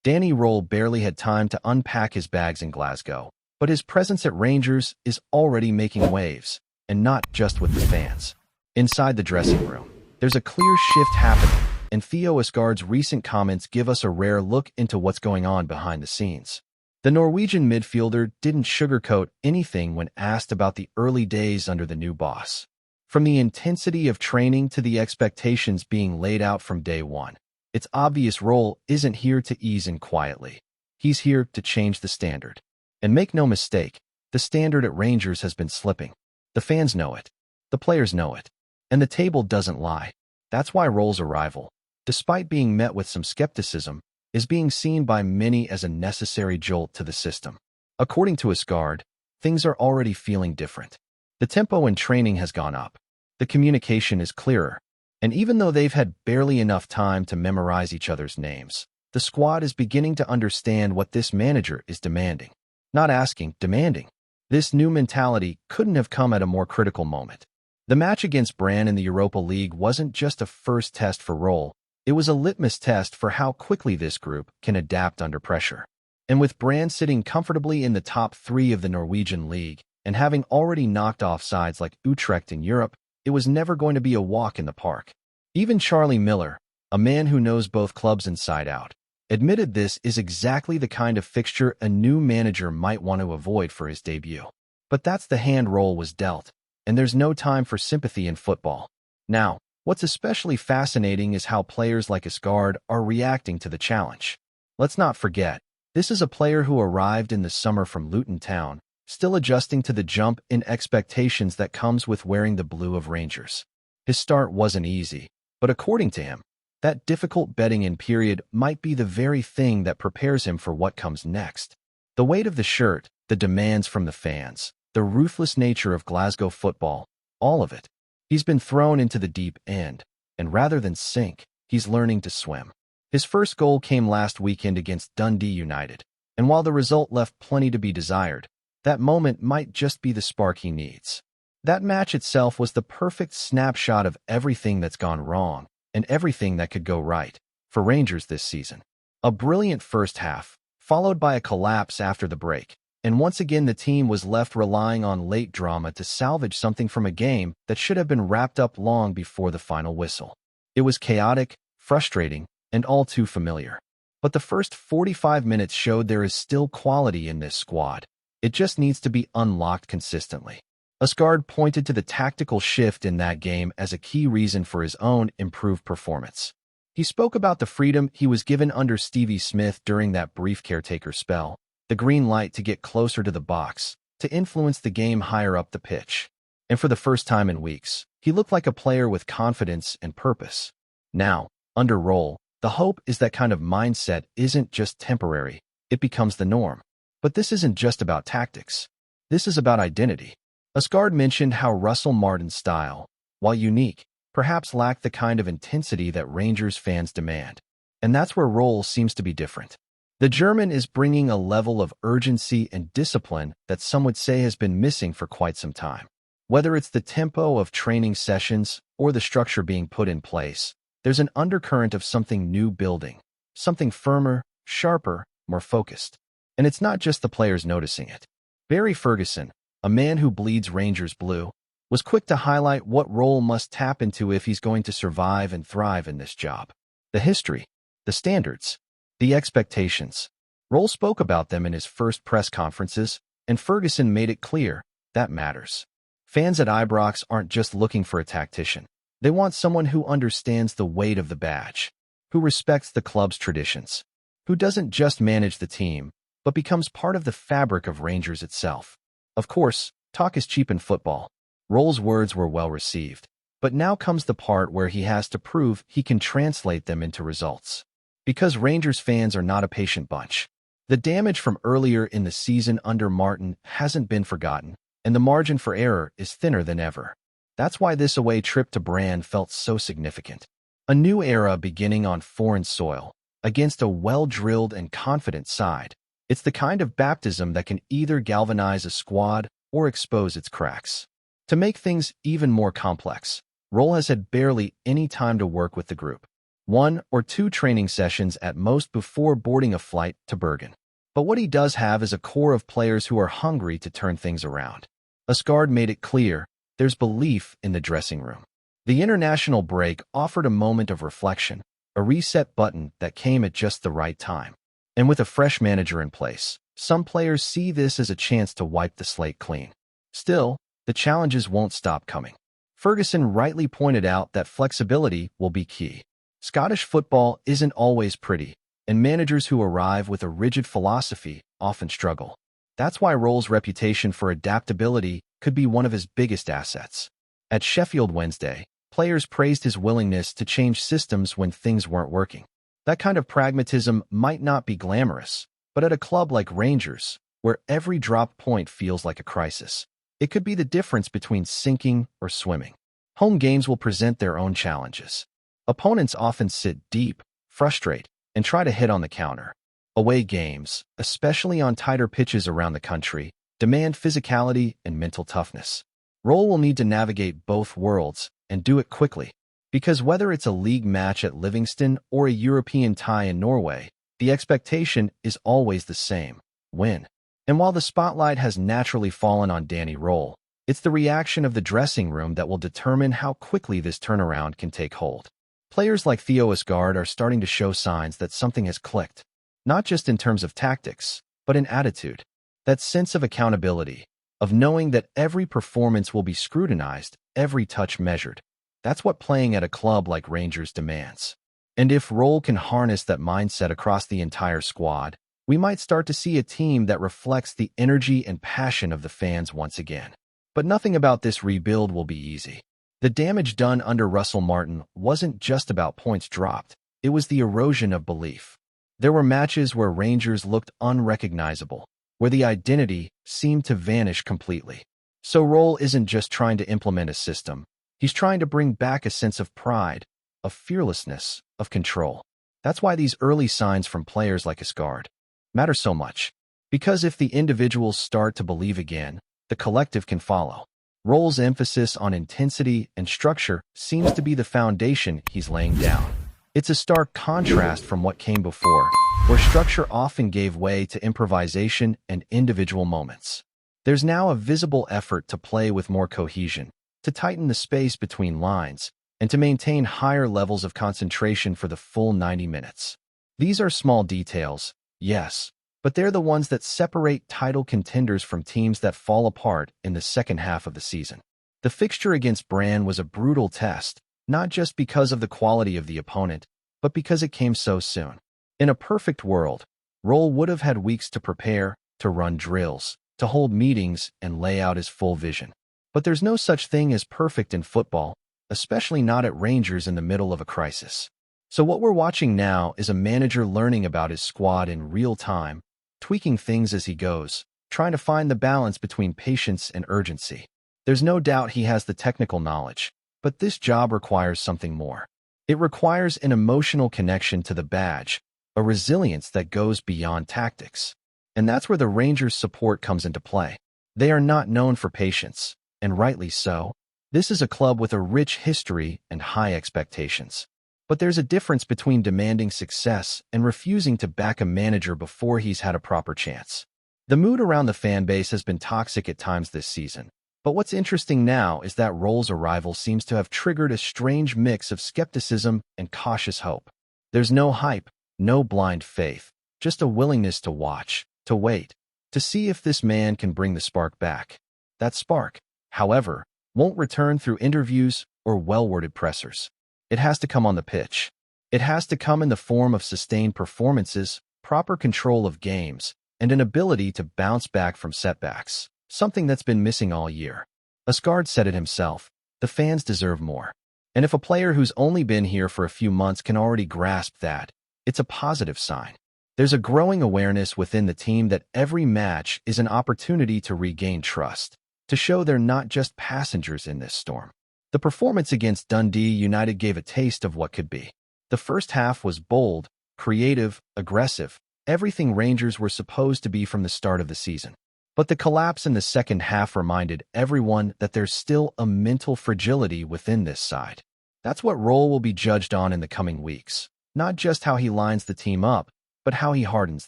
Danny Roll barely had time to unpack his bags in Glasgow, but his presence at Rangers is already making waves, and not just with the fans. Inside the dressing room, there's a clear shift happening, and Theo Isgaard's recent comments give us a rare look into what's going on behind the scenes. The Norwegian midfielder didn't sugarcoat anything when asked about the early days under the new boss. From the intensity of training to the expectations being laid out from day one, its obvious role isn't here to ease in quietly. He's here to change the standard. And make no mistake, the standard at Rangers has been slipping. The fans know it. The players know it. And the table doesn't lie. That's why Roll's arrival, despite being met with some skepticism, is being seen by many as a necessary jolt to the system. According to Isgaard, things are already feeling different. The tempo in training has gone up. The communication is clearer. And even though they've had barely enough time to memorize each other's names, the squad is beginning to understand what this manager is demanding. Not asking, demanding. This new mentality couldn't have come at a more critical moment. The match against Brann in the Europa League wasn't just a first test for Roll, it was a litmus test for how quickly this group can adapt under pressure. And with Brann sitting comfortably in the top 3 of the Norwegian league and having already knocked off sides like Utrecht in Europe, it was never going to be a walk in the park. Even Charlie Miller, a man who knows both clubs inside out, admitted this is exactly the kind of fixture a new manager might want to avoid for his debut. But that's the hand Roll was dealt, and there's no time for sympathy in football. Now, what's especially fascinating is how players like Isgaard are reacting to the challenge. Let's not forget, this is a player who arrived in the summer from Luton Town, still adjusting to the jump in expectations that comes with wearing the blue of Rangers. His start wasn't easy, but according to him, that difficult bedding-in period might be the very thing that prepares him for what comes next. The weight of the shirt, the demands from the fans, the ruthless nature of Glasgow football, all of it. He's been thrown into the deep end, and rather than sink, he's learning to swim. His first goal came last weekend against Dundee United, and while the result left plenty to be desired, that moment might just be the spark he needs. That match itself was the perfect snapshot of everything that's gone wrong and everything that could go right for Rangers this season. A brilliant first half, followed by a collapse after the break, and once again the team was left relying on late drama to salvage something from a game that should have been wrapped up long before the final whistle. It was chaotic, frustrating, and all too familiar. But the first 45 minutes showed there is still quality in this squad. It just needs to be unlocked consistently. Isgaard pointed to the tactical shift in that game as a key reason for his own improved performance. He spoke about the freedom he was given under Stevie Smith during that brief caretaker spell, the green light to get closer to the box, to influence the game higher up the pitch. And for the first time in weeks, he looked like a player with confidence and purpose. Now, under Roll, the hope is that kind of mindset isn't just temporary, it becomes the norm. But this isn't just about tactics. This is about identity. Isgaard mentioned how Russell Martin's style, while unique, perhaps lacked the kind of intensity that Rangers fans demand. And that's where Roll seems to be different. The German is bringing a level of urgency and discipline that some would say has been missing for quite some time. Whether it's the tempo of training sessions or the structure being put in place, there's an undercurrent of something new building, something firmer, sharper, more focused. And it's not just the players noticing it. Barry Ferguson, a man who bleeds Rangers blue, was quick to highlight what Roll must tap into if he's going to survive and thrive in this job. The history, the standards, the expectations. Roll spoke about them in his first press conferences, and Ferguson made it clear that matters. Fans at Ibrox aren't just looking for a tactician. They want someone who understands the weight of the badge, who respects the club's traditions, who doesn't just manage the team, but becomes part of the fabric of Rangers itself. Of course, talk is cheap in football. Roll's words were well received, but now comes the part where he has to prove he can translate them into results. Because Rangers fans are not a patient bunch. The damage from earlier in the season under Martin hasn't been forgotten, and the margin for error is thinner than ever. That's why this away trip to Brann felt so significant. A new era beginning on foreign soil, against a well-drilled and confident side. It's the kind of baptism that can either galvanize a squad or expose its cracks. To make things even more complex, Roll has had barely any time to work with the group. 1 or 2 training sessions at most before boarding a flight to Bergen. But what he does have is a core of players who are hungry to turn things around. Asgard made it clear there's belief in the dressing room. The international break offered a moment of reflection, a reset button that came at just the right time. And with a fresh manager in place, some players see this as a chance to wipe the slate clean. Still, the challenges won't stop coming. Ferguson rightly pointed out that flexibility will be key. Scottish football isn't always pretty, and managers who arrive with a rigid philosophy often struggle. That's why Roll's reputation for adaptability could be one of his biggest assets. At Sheffield Wednesday, players praised his willingness to change systems when things weren't working. That kind of pragmatism might not be glamorous, but at a club like Rangers, where every drop point feels like a crisis, it could be the difference between sinking or swimming. Home games will present their own challenges. Opponents often sit deep, frustrate, and try to hit on the counter. Away games, especially on tighter pitches around the country, demand physicality and mental toughness. Roll will need to navigate both worlds and do it quickly, because whether it's a league match at Livingston or a European tie in Norway, the expectation is always the same: win. And while the spotlight has naturally fallen on Danny Roll, it's the reaction of the dressing room that will determine how quickly this turnaround can take hold. Players like Theo Asgard are starting to show signs that something has clicked, not just in terms of tactics, but in attitude. That sense of accountability, of knowing that every performance will be scrutinized, every touch measured. That's what playing at a club like Rangers demands. And if Roll can harness that mindset across the entire squad, we might start to see a team that reflects the energy and passion of the fans once again. But nothing about this rebuild will be easy. The damage done under Russell Martin wasn't just about points dropped, it was the erosion of belief. There were matches where Rangers looked unrecognizable, where the identity seemed to vanish completely. So Roll isn't just trying to implement a system, he's trying to bring back a sense of pride, of fearlessness, of control. That's why these early signs from players like Asgard matter so much. Because if the individuals start to believe again, the collective can follow. Roll's emphasis on intensity and structure seems to be the foundation he's laying down. It's a stark contrast from what came before, where structure often gave way to improvisation and individual moments. There's now a visible effort to play with more cohesion, to tighten the space between lines, and to maintain higher levels of concentration for the full 90 minutes. These are small details, yes, but they're the ones that separate title contenders from teams that fall apart in the second half of the season. The fixture against Brann was a brutal test, not just because of the quality of the opponent, but because it came so soon. In a perfect world, Roll would have had weeks to prepare, to run drills, to hold meetings and lay out his full vision. But there's no such thing as perfect in football, especially not at Rangers in the middle of a crisis. So what we're watching now is a manager learning about his squad in real time, tweaking things as he goes, trying to find the balance between patience and urgency. There's no doubt he has the technical knowledge, but this job requires something more. It requires an emotional connection to the badge, a resilience that goes beyond tactics. And that's where the Rangers' support comes into play. They are not known for patience, and rightly so. This is a club with a rich history and high expectations. But there's a difference between demanding success and refusing to back a manager before he's had a proper chance. The mood around the fan base has been toxic at times this season. But what's interesting now is that Roll's arrival seems to have triggered a strange mix of skepticism and cautious hope. There's no hype, no blind faith, just a willingness to watch, to wait, to see if this man can bring the spark back. That spark, however, won't return through interviews or well-worded pressers. It has to come on the pitch. It has to come in the form of sustained performances, proper control of games, and an ability to bounce back from setbacks, something that's been missing all year. Asgard said it himself, the fans deserve more. And if a player who's only been here for a few months can already grasp that, it's a positive sign. There's a growing awareness within the team that every match is an opportunity to regain trust, to show they're not just passengers in this storm. The performance against Dundee United gave a taste of what could be. The first half was bold, creative, aggressive, everything Rangers were supposed to be from the start of the season. But the collapse in the second half reminded everyone that there's still a mental fragility within this side. That's what role will be judged on in the coming weeks. Not just how he lines the team up, but how he hardens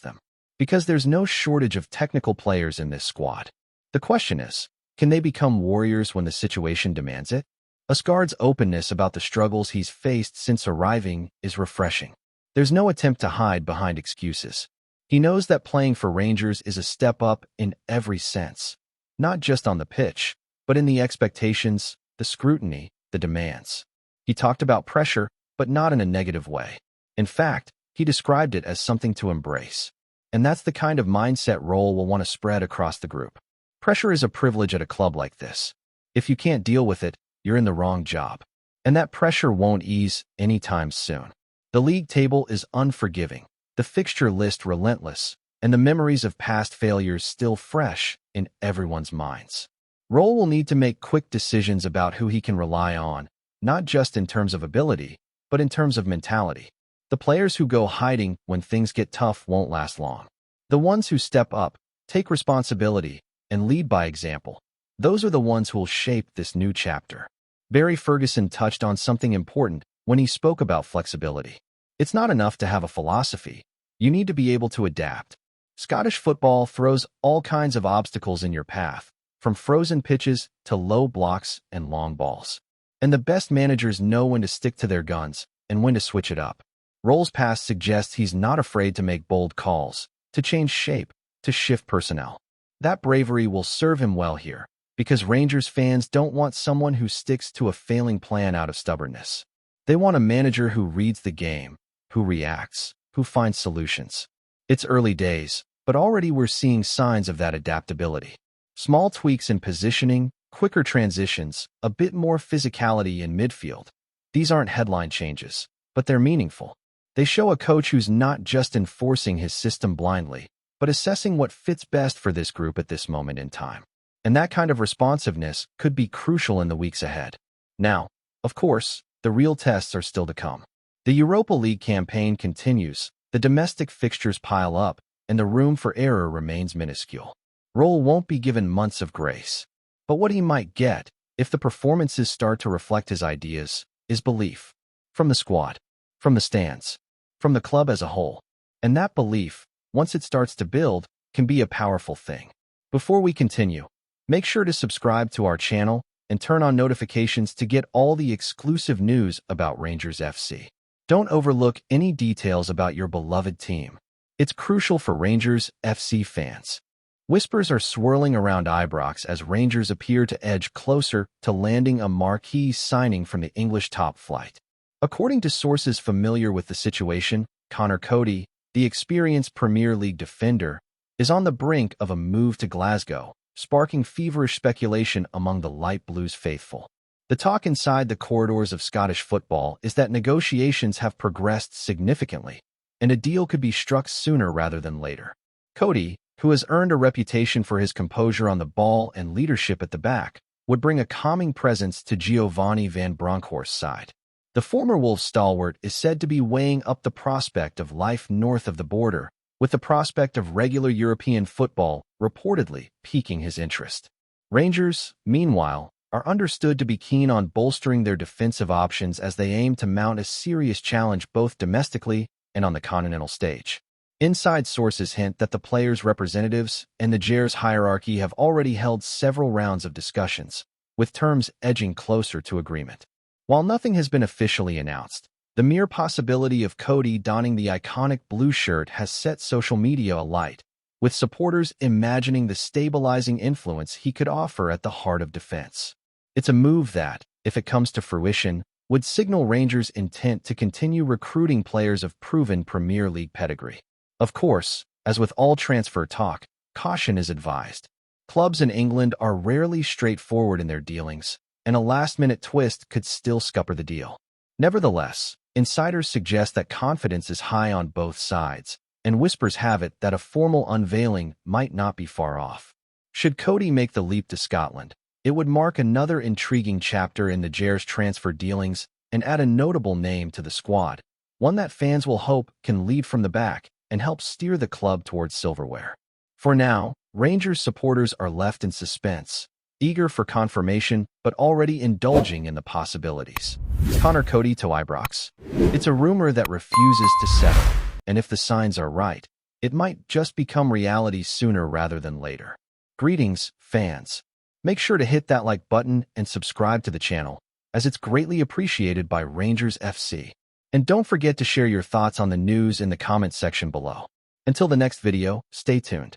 them. Because there's no shortage of technical players in this squad. The question is, can they become warriors when the situation demands it? Asgard's openness about the struggles he's faced since arriving is refreshing. There's no attempt to hide behind excuses. He knows that playing for Rangers is a step up in every sense. Not just on the pitch, but in the expectations, the scrutiny, the demands. He talked about pressure, but not in a negative way. In fact, he described it as something to embrace. And that's the kind of mindset role we'll want to spread across the group. Pressure is a privilege at a club like this. If you can't deal with it, you're in the wrong job. And that pressure won't ease anytime soon. The league table is unforgiving, the fixture list relentless, and the memories of past failures still fresh in everyone's minds. Roll will need to make quick decisions about who he can rely on, not just in terms of ability, but in terms of mentality. The players who go hiding when things get tough won't last long. The ones who step up, take responsibility, and lead by example, those are the ones who will shape this new chapter. Barry Ferguson touched on something important when he spoke about flexibility. It's not enough to have a philosophy. You need to be able to adapt. Scottish football throws all kinds of obstacles in your path, from frozen pitches to low blocks and long balls. And the best managers know when to stick to their guns and when to switch it up. Roll's past suggests he's not afraid to make bold calls, to change shape, to shift personnel. That bravery will serve him well here, because Rangers fans don't want someone who sticks to a failing plan out of stubbornness. They want a manager who reads the game, who reacts, who finds solutions. It's early days, but already we're seeing signs of that adaptability. Small tweaks in positioning, quicker transitions, a bit more physicality in midfield. These aren't headline changes, but they're meaningful. They show a coach who's not just enforcing his system blindly, but assessing what fits best for this group at this moment in time. And that kind of responsiveness could be crucial in the weeks ahead. Now, of course, the real tests are still to come. The Europa League campaign continues, the domestic fixtures pile up, and the room for error remains minuscule. Roll won't be given months of grace. But what he might get, if the performances start to reflect his ideas, is belief. From the squad, from the stands, from the club as a whole. And that belief, once it starts to build, can be a powerful thing. Before we continue, make sure to subscribe to our channel and turn on notifications to get all the exclusive news about Rangers FC. Don't overlook any details about your beloved team. It's crucial for Rangers FC fans. Whispers are swirling around Ibrox as Rangers appear to edge closer to landing a marquee signing from the English top flight. According to sources familiar with the situation, COADY, the experienced Premier League defender, is on the brink of a move to Glasgow, sparking feverish speculation among the light blues faithful. The talk inside the corridors of Scottish football is that negotiations have progressed significantly, and a deal could be struck sooner rather than later. COADY, who has earned a reputation for his composure on the ball and leadership at the back, would bring a calming presence to Giovanni van Bronckhorst's side. The former Wolves stalwart is said to be weighing up the prospect of life north of the border, with the prospect of regular European football reportedly piquing his interest. Rangers, meanwhile, are understood to be keen on bolstering their defensive options as they aim to mount a serious challenge both domestically and on the continental stage. Inside sources hint that the players' representatives and the Gers hierarchy have already held several rounds of discussions, with terms edging closer to agreement. While nothing has been officially announced, the mere possibility of COADY donning the iconic blue shirt has set social media alight, with supporters imagining the stabilizing influence he could offer at the heart of defense. It's a move that, if it comes to fruition, would signal Rangers' intent to continue recruiting players of proven Premier League pedigree. Of course, as with all transfer talk, caution is advised. Clubs in England are rarely straightforward in their dealings, and a last-minute twist could still scupper the deal. Nevertheless, insiders suggest that confidence is high on both sides, and whispers have it that a formal unveiling might not be far off. Should COADY make the leap to Scotland, it would mark another intriguing chapter in the Gers transfer dealings and add a notable name to the squad, one that fans will hope can lead from the back and help steer the club towards silverware. For now, Rangers supporters are left in suspense, eager for confirmation but already indulging in the possibilities. COADY to Ibrox. It's a rumor that refuses to settle, and if the signs are right, it might just become reality sooner rather than later. Greetings, fans. Make sure to hit that like button and subscribe to the channel, as it's greatly appreciated by Rangers FC. And don't forget to share your thoughts on the news in the comment section below. Until the next video, stay tuned.